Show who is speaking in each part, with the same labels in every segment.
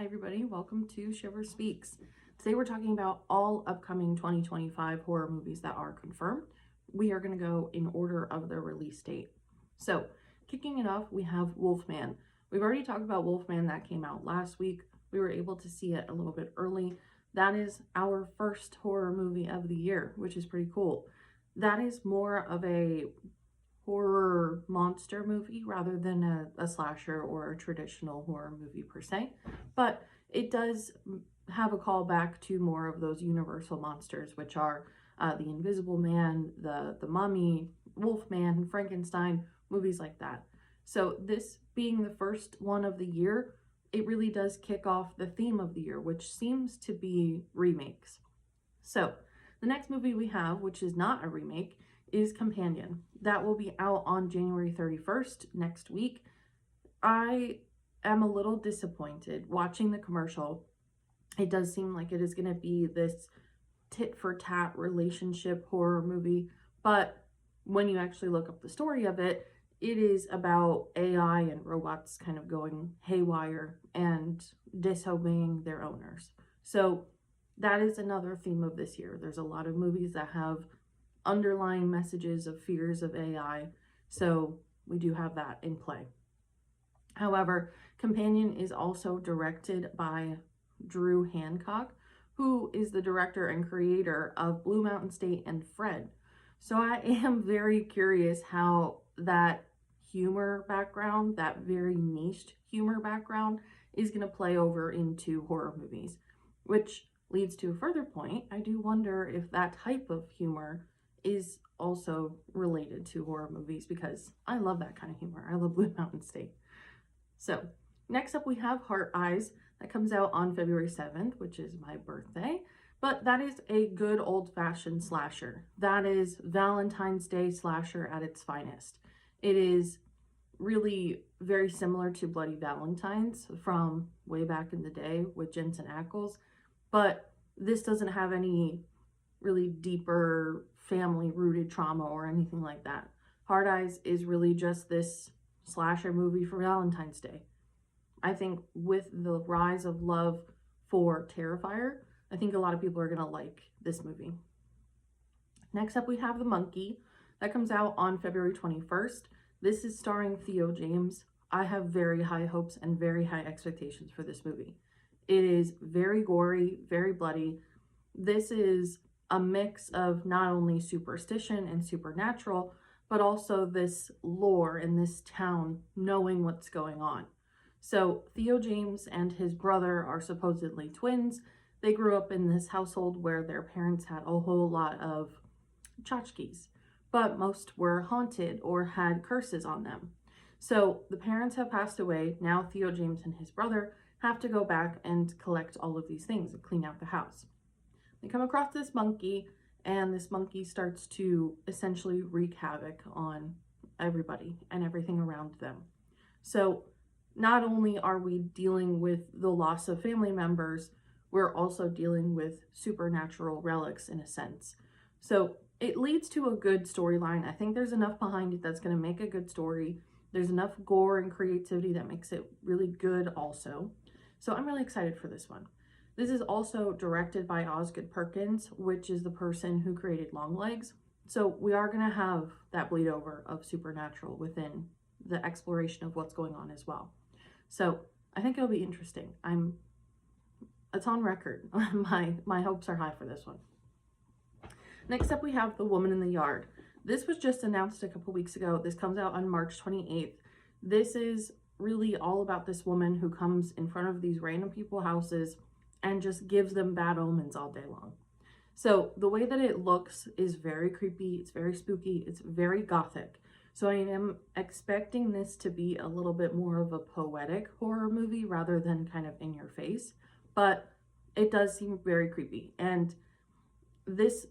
Speaker 1: Hi everybody, welcome to Shiver Speaks. Today we're talking about all upcoming 2025 horror movies that are confirmed. We are going to go in order of their release date. So, kicking it off, we have Wolfman. We've already talked about Wolfman that came out last week. We were able to see it a little bit early. That is our first horror movie of the year, which is pretty cool. That is more of a horror monster movie rather than a slasher or a traditional horror movie per se, but it does have a callback to more of those universal monsters, which are the Invisible Man, the Mummy, Wolfman, Frankenstein, movies like that. So this being the first one of the year, it really does kick off the theme of the year, which seems to be remakes. So the next movie we have, which is not a remake, is Companion. That will be out on January 31st next week. I am a little disappointed watching the commercial. It does seem like it is going to be this tit for tat relationship horror movie, but when you actually look up the story of it, it is about AI and robots kind of going haywire and disobeying their owners. So that is another theme of this year. There's a lot of movies that have underlying messages of fears of AI, so we do have that in play. However, Companion is also directed by Drew Hancock, who is the director and creator of Blue Mountain State and Fred. So I am very curious how that humor background, that very niched humor background, is going to play over into horror movies, which leads to a further point. I do wonder if that type of humor is also related to horror movies, because I love that kind of humor. I love Blue Mountain State. So next up we have Heart Eyes. That comes out on February 7th, which is my birthday. But that is a good old-fashioned slasher. That is Valentine's Day slasher at its finest. It is really very similar to Bloody Valentine's from way back in the day with Jensen Ackles, but this doesn't have any really deeper family rooted trauma or anything like that. Heart Eyes is really just this slasher movie for Valentine's Day. I think with the rise of love for Terrifier, I think a lot of people are gonna like this movie. Next up we have The Monkey. That comes out on February 21st. This is starring Theo James. I have very high hopes and very high expectations for this movie. It is very gory, very bloody. This is a mix of not only superstition and supernatural, but also this lore in this town knowing what's going on. So Theo James and his brother are supposedly twins. They grew up in this household where their parents had a whole lot of tchotchkes, but most were haunted or had curses on them. So the parents have passed away. Now Theo James and his brother have to go back and collect all of these things and clean out the house. They come across this monkey, and this monkey starts to essentially wreak havoc on everybody and everything around them. So not only are we dealing with the loss of family members, we're also dealing with supernatural relics in a sense. So it leads to a good storyline. I think there's enough behind it that's going to make a good story. There's enough gore and creativity that makes it really good also. So I'm really excited for this one. This is also directed by Osgood Perkins, which is the person who created Longlegs. So we are going to have that bleed over of supernatural within the exploration of what's going on as well. So I think it'll be interesting. It's on record. My hopes are high for this one. Next up, we have The Woman in the Yard. This was just announced a couple weeks ago. This comes out on March 28th. This is really all about this woman who comes in front of these random people's houses and just gives them bad omens all day long. So the way that it looks is very creepy, it's very spooky, it's very gothic. So I am expecting this to be a little bit more of a poetic horror movie rather than kind of in your face, but it does seem very creepy. And this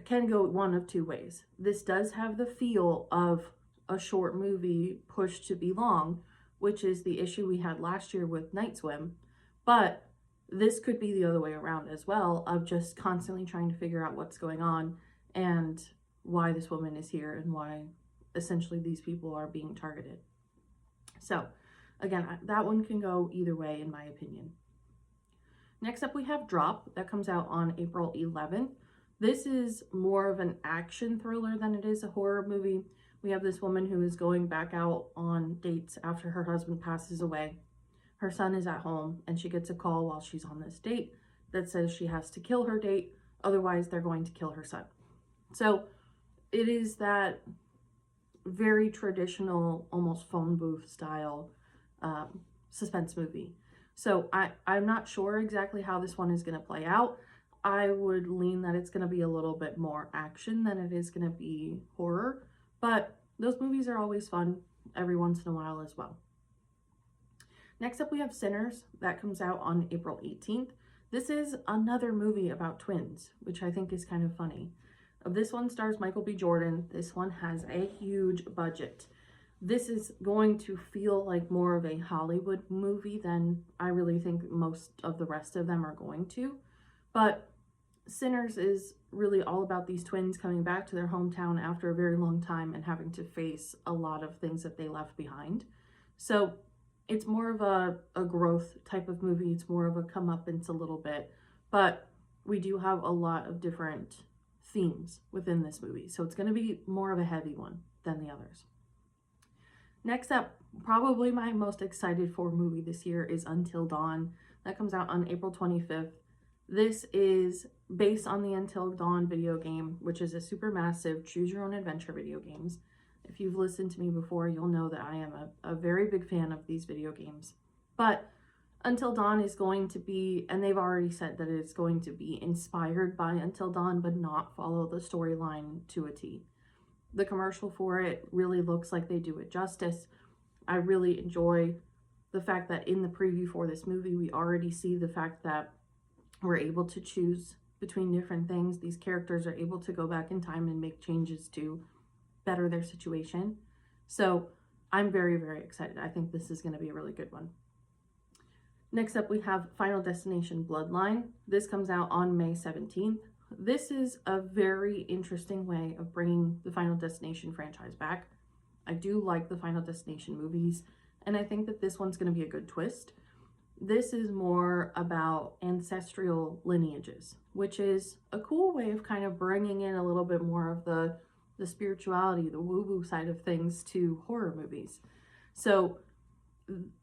Speaker 1: can go one of two ways. This does have the feel of a short movie pushed to be long, which is the issue we had last year with Night Swim, but this could be the other way around as well, of just constantly trying to figure out what's going on and why this woman is here and why essentially these people are being targeted. So again, that one can go either way in my opinion. Next up, we have Drop, that comes out on April 11th. This is more of an action thriller than it is a horror movie. We have this woman who is going back out on dates after her husband passes away. Her son is at home, and she gets a call while she's on this date that says she has to kill her date, otherwise they're going to kill her son. So it is that very traditional, almost phone booth style suspense movie. So I'm not sure exactly how this one is going to play out. I would lean that it's going to be a little bit more action than it is going to be horror, but those movies are always fun every once in a while as well. Next up, we have Sinners, that comes out on April 18th. This is another movie about twins, which I think is kind of funny. This one stars Michael B. Jordan. This one has a huge budget. This is going to feel like more of a Hollywood movie than I really think most of the rest of them are going to. But Sinners is really all about these twins coming back to their hometown after a very long time and having to face a lot of things that they left behind. So it's more of a growth type of movie. It's more of a comeuppance a little bit. But we do have a lot of different themes within this movie. So it's going to be more of a heavy one than the others. Next up, probably my most excited for movie this year is Until Dawn. That comes out on April 25th. This is based on the Until Dawn video game, which is a super massive choose your own adventure video games. If you've listened to me before, you'll know that I am a very big fan of these video games. But Until Dawn is going to be, and they've already said that it's going to be inspired by Until Dawn, but not follow the storyline to a T. The commercial for it really looks like they do it justice. I really enjoy the fact that in the preview for this movie, we already see the fact that we're able to choose between different things. These characters are able to go back in time and make changes to better their situation. So I'm very, very excited. I think this is going to be a really good one. Next up, we have Final Destination Bloodline. This comes out on May 17th. This is a very interesting way of bringing the Final Destination franchise back. I do like the Final Destination movies, and I think that this one's going to be a good twist. This is more about ancestral lineages, which is a cool way of kind of bringing in a little bit more of the spirituality, the woo-woo side of things to horror movies. So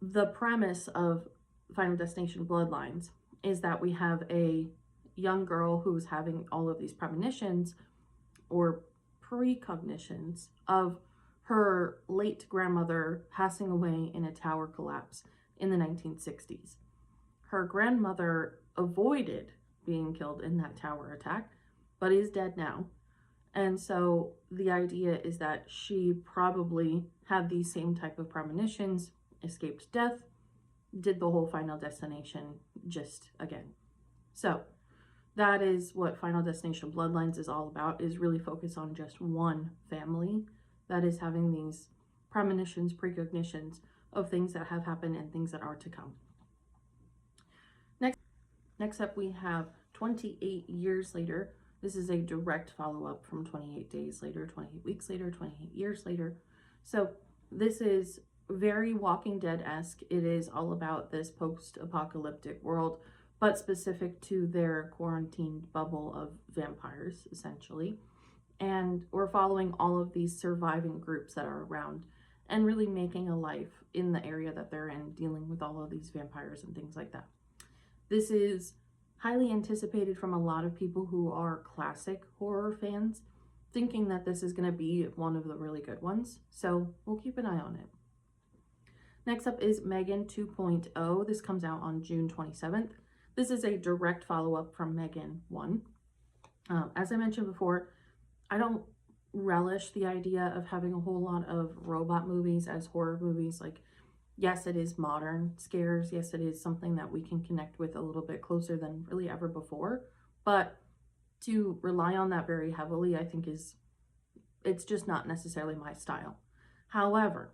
Speaker 1: the premise of Final Destination Bloodlines is that we have a young girl who's having all of these premonitions or precognitions of her late grandmother passing away in a tower collapse in the 1960s. Her grandmother avoided being killed in that tower attack, but is dead now. And so the idea is that she probably had these same type of premonitions, escaped death, did the whole Final Destination just again. So that is what Final Destination Bloodlines is all about, is really focus on just one family that is having these premonitions, precognitions of things that have happened and things that are to come. Next up, we have 28 Years Later. This is a direct follow-up from 28 Days Later, 28 Weeks Later, 28 Years Later. So this is very Walking Dead-esque. It is all about this post-apocalyptic world, but specific to their quarantined bubble of vampires, essentially. And we're following all of these surviving groups that are around and really making a life in the area that they're in, dealing with all of these vampires and things like that. This is highly anticipated from a lot of people who are classic horror fans, thinking that this is going to be one of the really good ones. So we'll keep an eye on it. Next up is Megan 2.0. This comes out on June 27th. This is a direct follow-up from Megan 1. As I mentioned before, I don't relish the idea of having a whole lot of robot movies as horror movies. Like, yes, it is modern scares. Yes, it is something that we can connect with a little bit closer than really ever before. But to rely on that very heavily, I think it's just not necessarily my style. However,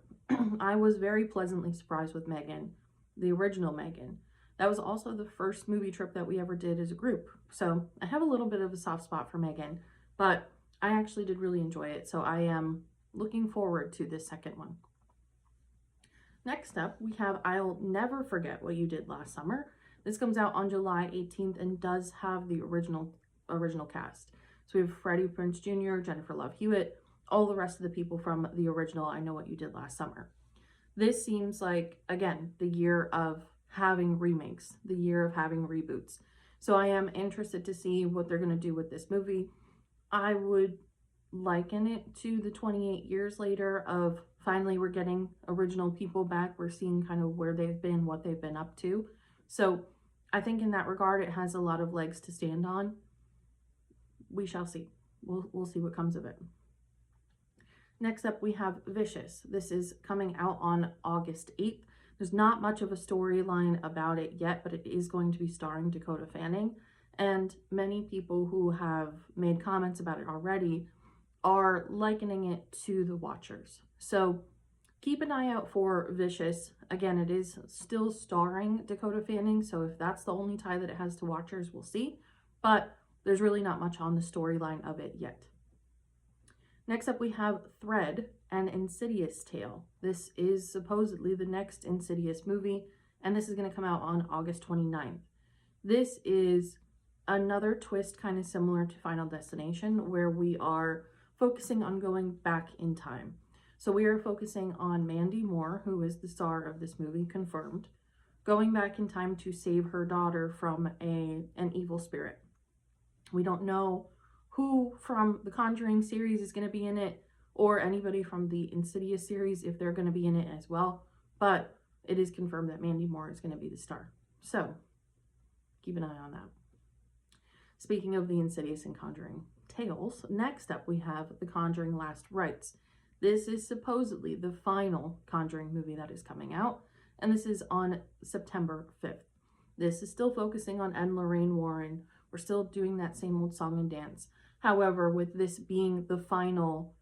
Speaker 1: I was very pleasantly surprised with Megan, the original Megan. That was also the first movie trip that we ever did as a group. So I have a little bit of a soft spot for Megan, but I actually did really enjoy it. So I am looking forward to this second one. Next up, we have I'll Never Forget What You Did Last Summer. This comes out on July 18th and does have the original cast. So we have Freddie Prinze Jr., Jennifer Love Hewitt, all the rest of the people from the original I Know What You Did Last Summer. This seems like, again, the year of having remakes, the year of having reboots. So I am interested to see what they're going to do with this movie. I would liken it to the 28 years later of finally we're getting original people back. We're seeing kind of where they've been, what they've been up to. So I think in that regard, it has a lot of legs to stand on. We shall see. We'll see what comes of it. Next up, we have Vicious. This is coming out on August 8th. There's not much of a storyline about it yet, but it is going to be starring Dakota Fanning. And many people who have made comments about it already are likening it to The Watchers. So keep an eye out for Vicious. Again, it is still starring Dakota Fanning, so if that's the only tie that it has to Watchers, we'll see. But there's really not much on the storyline of it yet. Next up, we have Thread, an Insidious tale. This is supposedly the next Insidious movie, and this is going to come out on August 29th. This is another twist kind of similar to Final Destination, where we are focusing on going back in time. So we are focusing on Mandy Moore, who is the star of this movie, confirmed, going back in time to save her daughter from an evil spirit. We don't know who from the Conjuring series is going to be in it, or anybody from the Insidious series if they're going to be in it as well, but it is confirmed that Mandy Moore is going to be the star. So keep an eye on that. Speaking of the Insidious and Conjuring tales, next up we have The Conjuring Last Rites. This is supposedly the final Conjuring movie that is coming out, and this is on September 5th. This is still focusing on Ed and Lorraine Warren. We're still doing that same old song and dance. However, with this being the final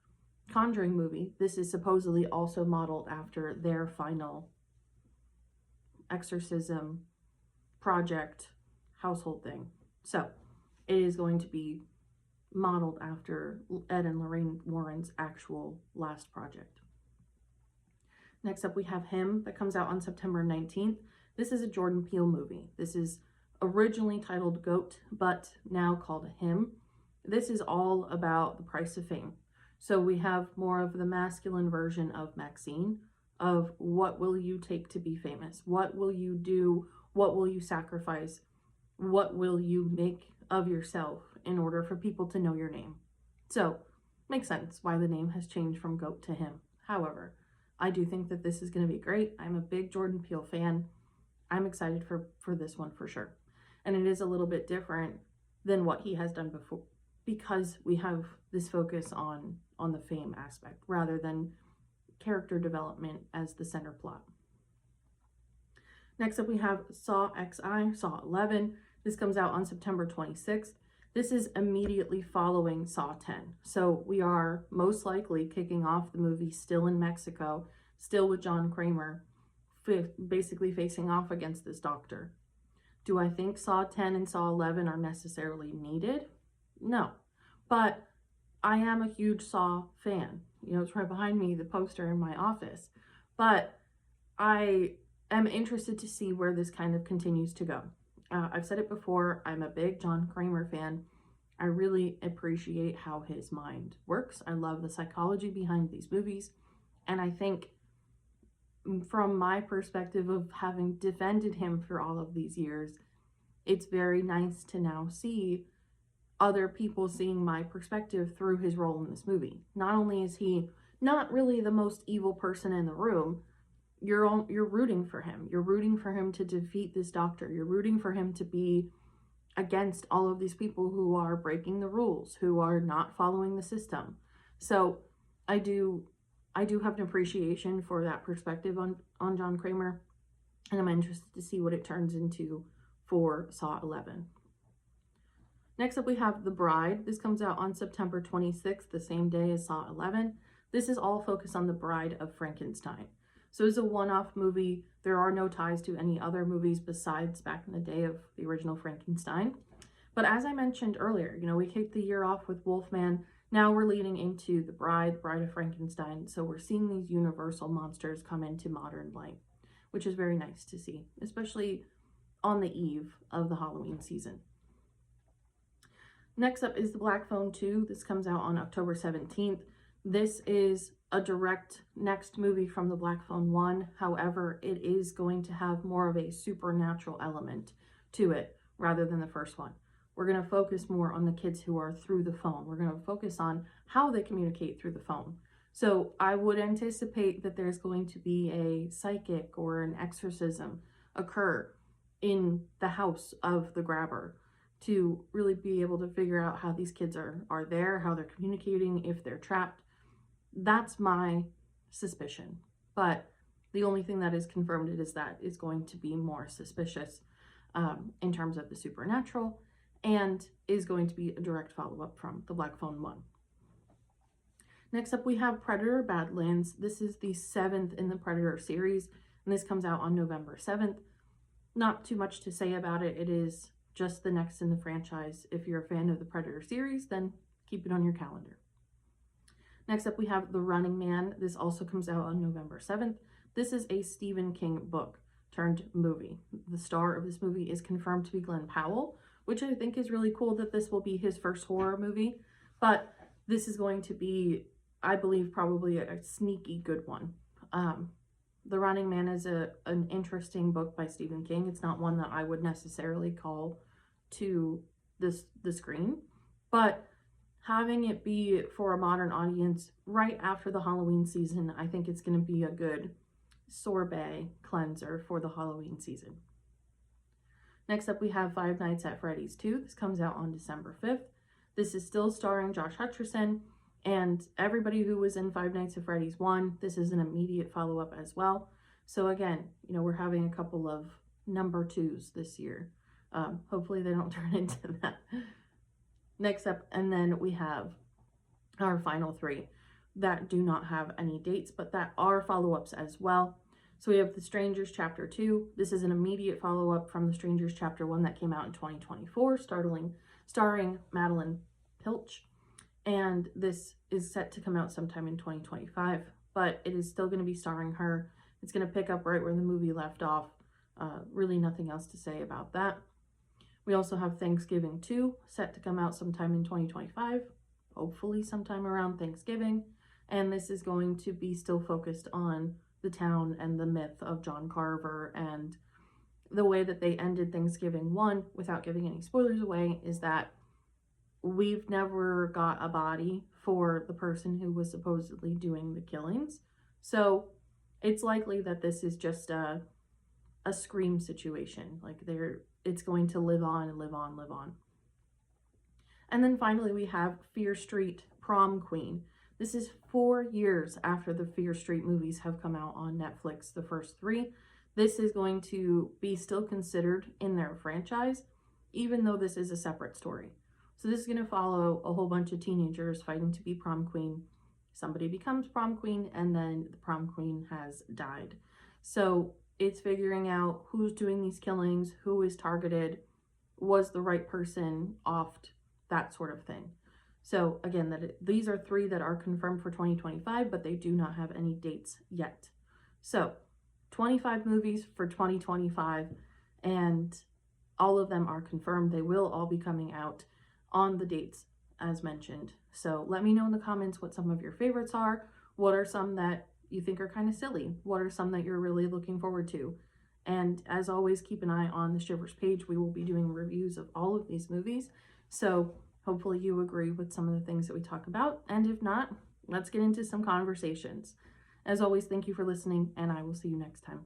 Speaker 1: Conjuring movie, this is supposedly also modeled after their final exorcism project household thing. So it is going to be modeled after Ed and Lorraine Warren's actual last project. Next up, we have Him, that comes out on September 19th. This is a Jordan Peele movie. This is originally titled Goat, but now called Him. This is all about the price of fame. So we have more of the masculine version of Maxine, of what will you take to be famous? What will you do? What will you sacrifice? What will you make of yourself in order for people to know your name? So makes sense why the name has changed from Goat to Him. However, I do think that this is going to be great. I'm a big Jordan Peele fan. I'm excited for this one for sure. And it is a little bit different than what he has done before, because we have this focus on the fame aspect rather than character development as the center plot. Next up, we have Saw XI, Saw 11. This comes out on September 26th. This is immediately following Saw 10. So we are most likely kicking off the movie still in Mexico, still with John Kramer, basically facing off against this doctor. Do I think Saw 10 and Saw 11 are necessarily needed? No. But I am a huge Saw fan. You know, it's right behind me, the poster in my office. But I am interested to see where this kind of continues to go. I've said it before, I'm a big John Kramer fan. I really appreciate how his mind works. I love the psychology behind these movies. And I think from my perspective of having defended him for all of these years, it's very nice to now see other people seeing my perspective through his role in this movie. Not only is he not really the most evil person in the room, you're rooting for him. You're rooting for him to defeat this doctor. You're rooting for him to be against all of these people who are breaking the rules, who are not following the system. So I do have an appreciation for that perspective on John Kramer, and I'm interested to see what it turns into for Saw 11. Next up, we have The Bride. This comes out on September 26th, the same day as Saw 11. This is all focused on the Bride of Frankenstein. So it's a one-off movie. There are no ties to any other movies besides back in the day of the original Frankenstein. But as I mentioned earlier, you know, we kicked the year off with Wolfman. Now we're leading into The Bride of Frankenstein. So we're seeing these universal monsters come into modern light, which is very nice to see, especially on the eve of the Halloween season. Next up is The Black Phone 2. This comes out on October 17th. This is a direct next movie from The Black Phone 1. However, it is going to have more of a supernatural element to it rather than the first one. We're going to focus more on the kids who are through the phone. We're going to focus on how they communicate through the phone. So I would anticipate that there's going to be a psychic or an exorcism occur in the house of the grabber to really be able to figure out how these kids are there, how they're communicating, if they're trapped. That's my suspicion. But the only thing that is confirmed is that it's going to be more suspicious in terms of the supernatural, and is going to be a direct follow-up from The Black Phone 1. Next up, we have Predator Badlands. This is the 7th in the Predator series, and this comes out on November 7th. Not too much to say about it. It is just the next in the franchise. If you're a fan of the Predator series, then keep it on your calendar. Next up, we have The Running Man. This also comes out on November 7th. This is a Stephen King book turned movie. The star of this movie is confirmed to be Glenn Powell, which I think is really cool that this will be his first horror movie. But this is going to be, I believe, probably a sneaky good one. The Running Man is an interesting book by Stephen King. It's not one that I would necessarily call to the screen, but having it be for a modern audience right after the Halloween season, I think it's going to be a good sorbet cleanser for the Halloween season. Next up, we have Five Nights at Freddy's 2. This comes out on December 5th. This is still starring Josh Hutcherson and everybody who was in Five Nights at Freddy's 1. This is an immediate follow-up as well. So again, we're having a couple of number 2s this year. Hopefully they don't turn into that. Next up, and then we have our final 3 that do not have any dates, but that are follow-ups as well. So we have The Strangers Chapter 2. This is an immediate follow-up from The Strangers Chapter 1 that came out in 2024, starring Madeline Pilch. And this is set to come out sometime in 2025, but it is still going to be starring her. It's going to pick up right where the movie left off. Really nothing else to say about that. We also have Thanksgiving 2, set to come out sometime in 2025, hopefully sometime around Thanksgiving. And this is going to be still focused on the town and the myth of John Carver, and the way that they ended Thanksgiving 1, without giving any spoilers away, is that we've never got a body for the person who was supposedly doing the killings. So it's likely that this is just a Scream situation. Like it's going to live on and live on, live on. And then finally we have Fear Street Prom Queen. This is 4 years after the Fear Street movies have come out on Netflix, the first 3. This is going to be still considered in their franchise, even though this is a separate story. So this is going to follow a whole bunch of teenagers fighting to be prom queen. Somebody becomes prom queen, and then the prom queen has died. So it's figuring out who's doing these killings, who is targeted, was the right person offed, that sort of thing. So again, these are 3 that are confirmed for 2025, but they do not have any dates yet. So 25 movies for 2025, and all of them are confirmed. They will all be coming out on the dates as mentioned. So let me know in the comments what some of your favorites are. What are some that you think are kind of silly? What are some that you're really looking forward to? And as always, keep an eye on the Shivers page. We will be doing reviews of all of these movies. So hopefully you agree with some of the things that we talk about. And if not, let's get into some conversations. As always, thank you for listening, and I will see you next time.